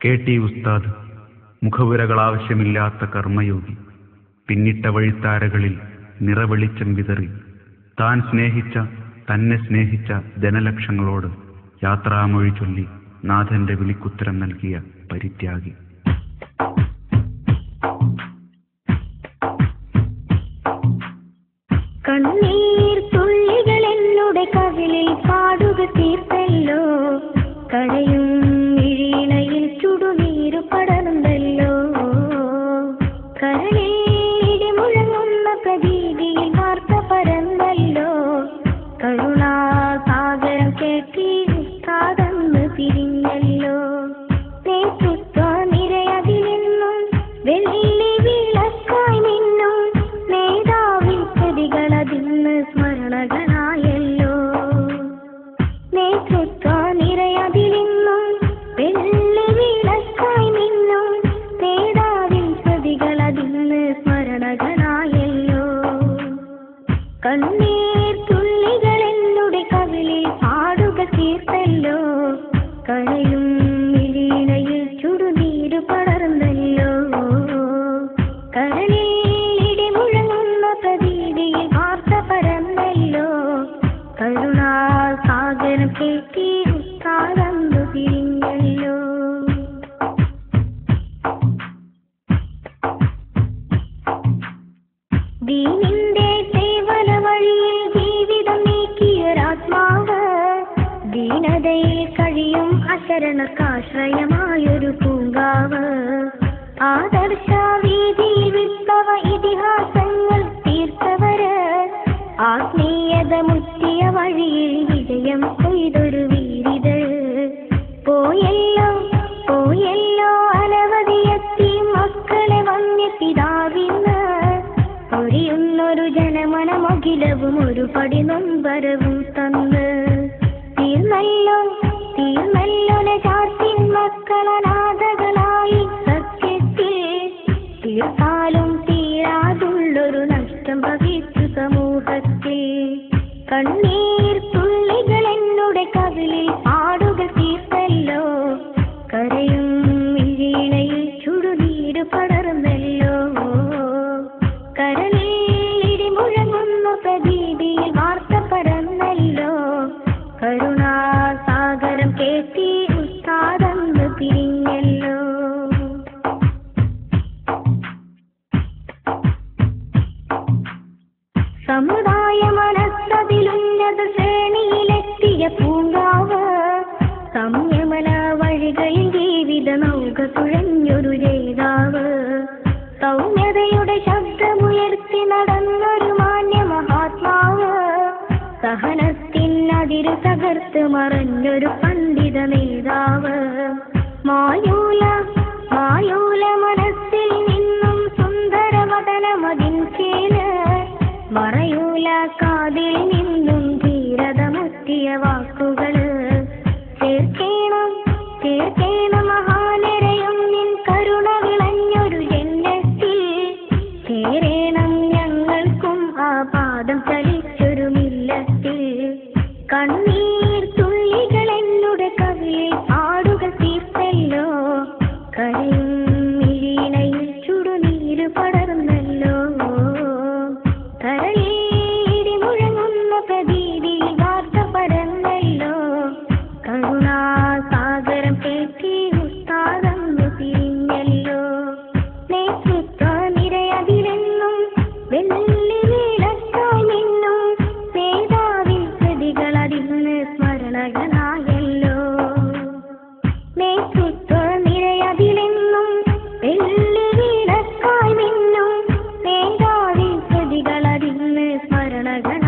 KT ഉസ്താദ് മുഖവുരകളാവശ്യമില്ലാത്ത കർമ്മയോഗി. പിന്നിട്ട വഴിത്താരകളിൽ നിറവെളിച്ചം വിതറി താൻ സ്നേഹിച്ച തന്നെ സ്നേഹിച്ച ജനലക്ഷങ്ങളോട് യാത്രാമൊഴി ചൊല്ലി നാഥന്റെ വിളിക്കുത്തരം നൽകിയ പരിത്യാഗി. കണ്ണീർ തുള്ളികൾ എന്നുടെ കവിളിൽ പാടുക തീർത്തല്ലോ, കരയും ഇഴീണയിൽ ചുടുനീരു പടർന്നല്ലോ, കരളിൽ ഇടിമുഴങ്ങുന്ന പ്രതീതിയിൽ വാർത്ത പരന്നല്ലോ, കരുണാസാഗരം കേട്ടി ഉസ്താദെന്ന് തിരിഞ്ഞല്ലോ, നേതൃത്വ നിരയതിൽ നിന്നും വെള്ളി വിളക്കായി നിന്നും നേതാവിൻ പ്രതികളതിന്ന് സ്മരണകളായല്ലോ, നേതൃത്വ നിരയതിൽ നിന്നും വെള്ളി വിളക്കായി നിന്നും നേതാവിൻ പ്രതികളതിന്ന് സ്മരണകളായല്ലോ, കണ്ണീർ തുള്ളികൾ എന്നുടെ കവിളിൽ പാടുക തീർത്തല്ലോ, കരയും ഇഴീണയിൽ ചുടുനീരു പടർന്നല്ലോ, കരളിൽ ഇടിമുഴങ്ങുന്ന പ്രതീതിയിൽ വാർത്ത പരന്നല്ലോ, കരുണാസാഗരം കേട്ടി ഉസ്താദെന്നു തിരിഞ്ഞല്ലോ. ദീനിന്റെ സേവന വഴിയിൽ ജീവിതം നീക്കിയൊരാത്മാവ്, ദീനതയിൽ കഴിയും അശരണർക്കാശ്രയമായൊരു പൂങ്കാവ്, ആദർശ വീതിയിൽ വിപ്ലവ ഇതിഹാസങ്ങൾ തീർത്തവര്, ആത്മീയത മുറ്റിയ വഴിയിൽ വിജയം കൊയ്തൊരു വീരിതൾ, പോയല്ലോ പോയല്ലോ അനവധിയെത്തി മക്കളെ വന്യ പിതാവിന്ന്, ഒരിയുന്നൊരു ജനമനമഖിലവും ഒരു പടി നൊമ്പരവും തന്ന്, തീർന്നല്ലോ തീർന്നല്ലോ നജാത്തിൻ മക്കളനാഥകളായി സത്യത്തിൽ, തീർത്താലും തീരാതുള്ളൊരു നഷ്ടം ഭവിച്ചു സമൂഹത്തിൽ, കണ്ണീർ തുള്ളികൾ എന്നുടെ കവിളിൽ പാടുക തീർത്തല്ലോ, കരയും ഇഴീണയിൽ ചുടുനീരു പടർന്നല്ലോ, കരളിൽ ഇടിമുഴങ്ങുന്ന പ്രതീതിയിൽ വാർത്ത പരന്നല്ലോ, കരുണാസാഗരം കേട്ടി ഉസ്താദെന്ന് തിരിഞ്ഞല്ലോ. സമുദായ മനസ്സതിലുന്നത ശ്രേണിയിലെത്തിയ പൂങ്കാവ്, സംയമന വഴികളിൽ ജീവിത നൗക തുഴഞ്ഞൊരു ജേതാവ്, സൗമ്യതയുടെ ശബ്ദമുയർത്തി നടന്നൊരു മാന്യ മഹാത്മാവ്, സഹനത്തിനതിരു തകർത്ത് മറഞ്ഞൊരു പണ്ഡിത നേതാവ്, മായൂല മായൂല മനസ്സിൽ നിന്നും സുന്ദരവദനമതിൻ ചേല്, മറയൂല കാതിൽ നിന്നും ധീരത മുറ്റിയ വാക്കുകള്, ചേർക്കേണം ചേർക്കേണം മഹാനരയും നിൻ കരുണ വിളഞ്ഞൊരു ജന്മത്തിൽ, ചേരേണം ഞങ്ങൾക്കും ആ പാദം ചലിച്ചൊരു മില്ലത്തിൽ, കണ്ണീർ തുള്ളികൾ എന്നുടെ കവിളിൽ പാടുക തീർത്തല്ലോ, കരയും ഇഴീണയിൽ ചുടുനീരു പടർന്നല്ലോ, കരളിൽ ഇടിമുഴങ്ങുന്ന പ്രതീതിയിൽ വാർത്ത പരന്നല്ലോ, കരുണാസാഗരം കേട്ടി ഉസ്താദെന്നു തിരിഞ്ഞല്ലോ, നേതൃത്വ നിരയതിലെന്നും വെള്ളി വിളക്കായി നിന്നും നേതാവിൻ പ്രതികളതിന്ന് സ്മരണകളായല്ലോ, നേതൃത്വ നിരയതിലെന്നും വെള്ളി വിളക്കായി നിന്നും നേതാവിൻ പ്രതികളതിന്ന് സ്മരണകൾ